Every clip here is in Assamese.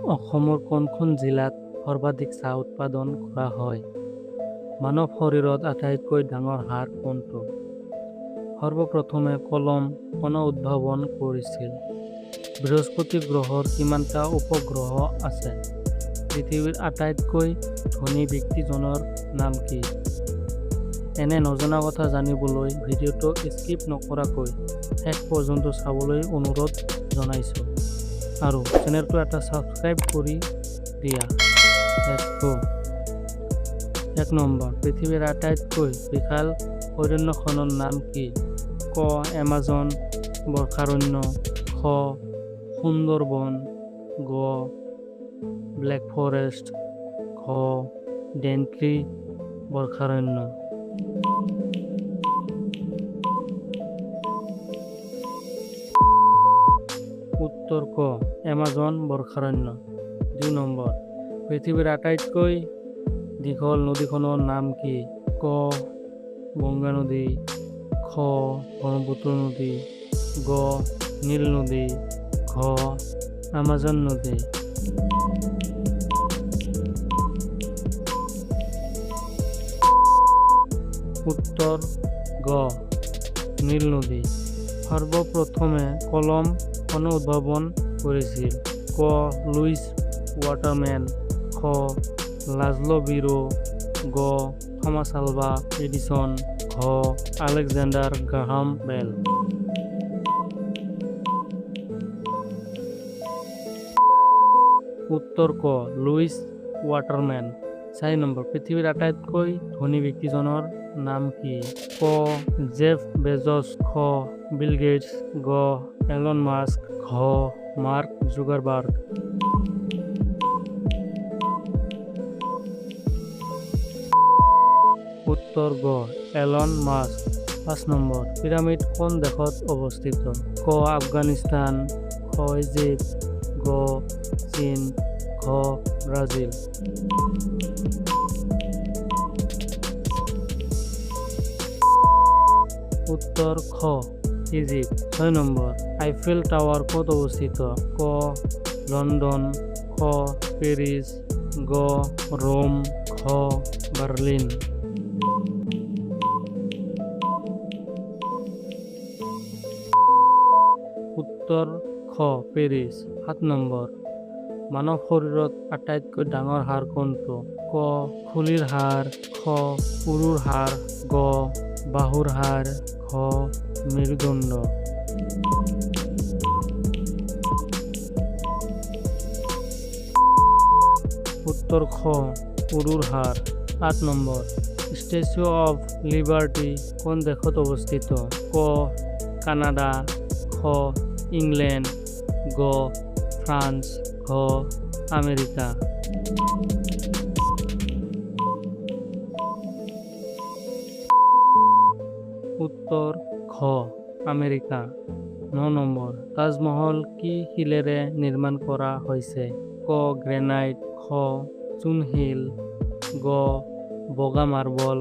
অসমৰ কোনখন জিলাত সৰ্বাধিক চাহ উৎপাদন কৰা হয়? মানৱ শৰীৰত আটাইতকৈ ডাঙৰ হাড় কোনটো? সৰ্বপ্ৰথমে কলম কোনে উদ্ভাৱন কৰিছিল? বৃহস্পতি গ্ৰহৰ কিমানটা উপগ্ৰহ আছে? পৃথিৱীৰ আটাইতকৈ ধনী ব্যক্তিজনৰ নাম কি? এনে নজনা কথা জানিবলৈ ভিডিঅ'টো স্কিপ নকৰাকৈ শেষ পৰ্যন্ত চাবলৈ অনুৰোধ জনাইছোঁ আৰু চেনেলটো এটা ছাবস্ক্ৰাইব কৰি দিয়া। Let's go. 1 নম্বৰ, পৃথিৱীৰ আটাইতকৈ বিশাল অৰণ্যখনৰ নাম কি? ক. এমাজন বৰ্ষাৰণ্য, খ. সুন্দৰবন, গ. ব্লেক ফৰেষ্ট, ঘ. ডেন্ট্ৰি বৰ্ষাৰণ্য। উত্তৰ ক. এমাজন বৰ্ষাৰণ্য। 2 নম্বৰ, পৃথিৱীৰ আটাইতকৈ দীঘল নদীখনৰ নাম কি? ক. গংগা নদী, খ. ব্ৰহ্মপুত্ৰ নদী, গ. নীল নদী, ঘ. আমাজন নদী। উত্তৰ গ. নীল নদী। সৰ্বপ্ৰথমে কলম কোনে উদ্ভাৱন কৰিছিল? ক. লুইচ ৱাটাৰমেন, খ. লাজলো বিৰো, গ. থমাছ আলভা এডিসন, ঘ. আলেকজাণ্ডাৰ গ্ৰাহাম বেল। উত্তৰ ক. Louis Waterman. 4 নম্বৰ, পৃথিৱীৰ আটাইতকৈ ধনী ব্যক্তিজনৰ নাম কি? ক. জেফ বেজছ, খ. বিল গেটছ, গ. এলন মাস্ক, ঘ. Mark Zuckerberg. উত্তৰ গ. Elon Musk. 5 নম্বৰ, পিৰামিড কোন দেশত অৱস্থিত? ক. আফগানিস্তান, খ. ইজিপ্ত, গ. চীন, ঘ. ব্ৰাজিল। উত্তৰ খ. ইজিপ্ত। 6 নম্বৰ, আইফেল টাৱাৰ ক'ত অৱস্থিত? ক. লণ্ডন, খ. পেৰিছ, গ. ৰোম, ঘ. বাৰ্লিন। উত্তৰ খ. পেৰিছ। 7 নম্বৰ, মানৱ শৰীৰত আটাইতকৈ ডাঙৰ হাড় কোনটো? ক. খুলিৰ হাড়, খ. উৰুৰ হাড়, গ. বাহুৰ হাড়, ঘ. মেৰুদণ্ড। উত্তৰ খ. উৰুৰ হাড়। 8 নম্বৰ, ষ্টেচু অফ লিবাৰ্টি কোন দেশত অৱস্থিত? ক. কানাডা, খ. ইংলেণ্ড, গ. ফ্ৰান্স, ঘ. আমেৰিকা। উত্তৰ খ. আমেৰিকা। 9 নম্বৰ, তাজমহল কি শিলেৰে নিৰ্মাণ কৰা হৈছে? ক. গ্ৰেনাইট, খ. চূণশিল, গ. বগা মাৰ্বল,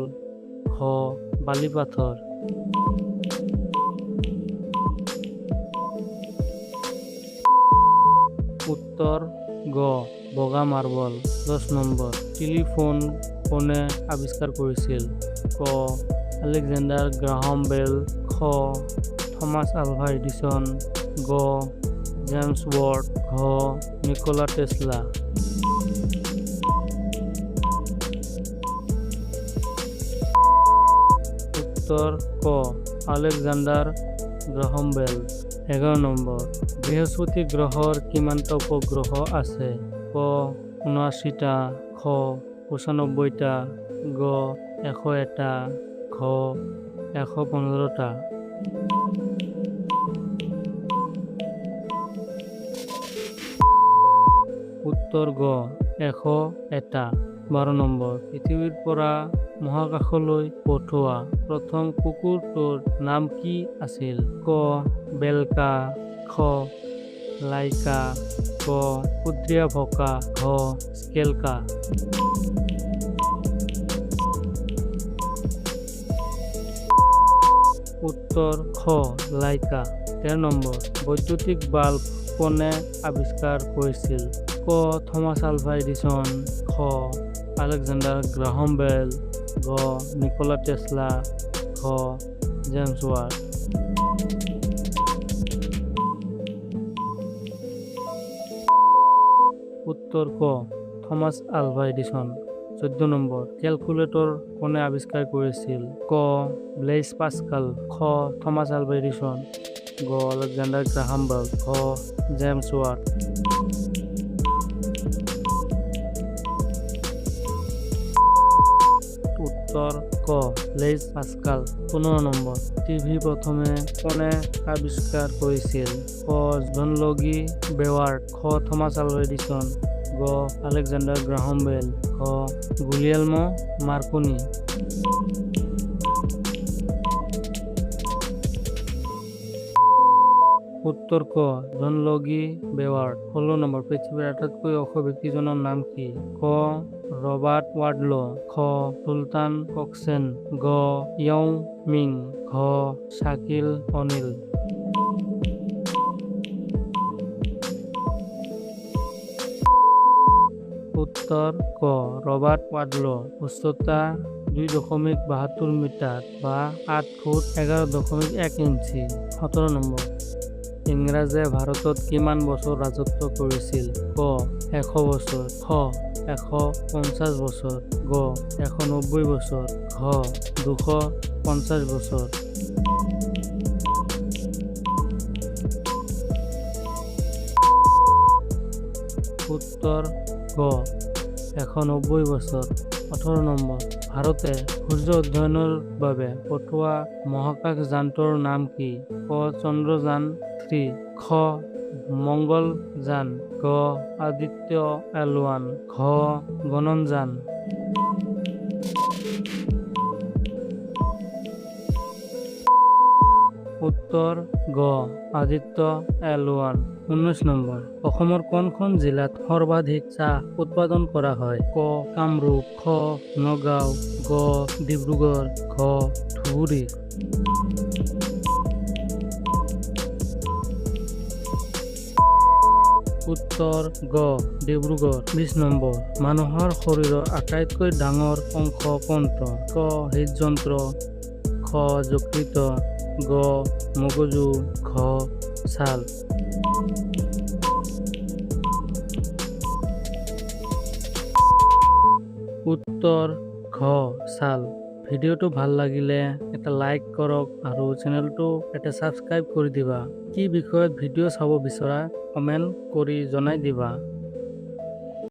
ঘ. বালিপাথৰ। উত্তৰ গ. বগা মাৰ্বল। 10 নম্বৰ, টেলিফোন কোনে আৱিষ্কাৰ কৰিছিল? ক. আলেকজাণ্ডাৰ গ্ৰাহাম বেল, খ. থমাছ আলভা এডিসন, গ. জেমছ ৱাট, ঘ. Nikola Tesla. উত্তৰ ক. আলেকজাণ্ডাৰ গ্ৰাহাম বেল। 11 নম্বৰ, বৃহস্পতি গ্ৰহৰ কিমানটা উপগ্ৰহ আছে? ক. 79টা, খ. 95টা, গ. 101টা, ঘ. 115টা। উত্তৰ গ. 101টা। 12 নম্বৰ, পৃথিৱীৰ পৰা মহাকাশলৈ পঠোৱা প্ৰথম কুকুৰটোৰ নাম কি আছিল? ক. বেলকা, খ. লাইকা, গ. কুদ্ৰিয়া ভকা, ঘ. স্কেলকা। উত্তৰ খ. লাইকা। 13 নম্বৰ, বৈদ্যুতিক বাল্ব কোনে আৱিষ্কাৰ কৰিছিল? ক থমাস আলভা এডিসন, খ আলেকজান্ডার গ্রাহাম বেল, গ নিকোলা টেসলা, খ জেমস ওয়াট। উত্তর ক থমাস আলভা এডিসন। 14 নম্বর, ক্যালকুলেটর কোনে আবিষ্কার করেছিল? ক ব্লেইস পাস্কাল, খ থমাস আলভা এডিসন, গ আলেকজান্ডার গ্রাহাম বেল, খ জেমস ওয়াট। উত্তর ক ব্লেইস পাস্কাল। 15 নম্বর, টিভি প্রথমে কোনে আবিষ্কার করেছিল? ক জন লগি বেওয়ার্ড, খ থমাস আলভা এডিসন, গ আলেকজান্ডার গ্রাহাম বেল, খ গুলিয়েলমো মার্কনি। উত্তর ক জন লগি বেওয়ার্ড। 16 নম্বর, পৃথিবীর আটাইতকৈ ওখ ব্যক্তিজনৰ নাম কি? ক রবার্ট ওয়াডলো, খ সুলতান কক্সেন, গ ইয়ং মিং, ঘ শাকিল অনিল। উত্তর ক রবার্ট ওয়াডলো। উচ্চতা 2.72 মিটার বা 8 ফুট 11.1 ইঞ্চি। 17 নম্বৰ, ইংৰাজে ভাৰতত কিমান বছৰ ৰাজত্ব কৰিছিল? ক 100 বছৰ, খ 150 বছৰ, গ 190 বছৰ, ঘ 250 বছৰ। উত্তৰ গ 190 বছৰ। 18 নম্বৰ, ভাৰতে সূৰ্য অধ্যয়নৰ বাবে পঠোৱা মহাকাশ যান্ত্ৰৰ নাম কি? ক চন্দ্ৰযান 3, খ মংগলযান, গ আদিত্য L1, ঘ গগনযান। উত্তৰ গ আদিত্য L1। 19 নম্বৰ, অসমৰ কোনখন জিলাত সৰ্বাধিক চাহ উৎপাদন কৰা হয়? ক কামৰূপ, খ নগাঁও, গ ডিব্ৰুগড়, ঘ ধুবুৰী। উত্তৰ গ ডিব্ৰুগড়। 20 নম্বৰ, মানুহৰ শৰীৰৰ আটাইতকৈ ডাঙৰ অংশ কোনটো? ক হৃদযন্ত্ৰ, খ যকৃত, গ মগজু, ঘ ছাল। উত্তৰ ঘ ছাল। ভিডিঅ'টো ভাল লাগিলে এটা লাইক কৰক আৰু চেনেলটো এটা ছাবস্ক্ৰাইব কৰি দিবা। কি বিষয়ত ভিডিঅ' চাব বিচৰা কমেণ্ট কৰি জনাই দিবা।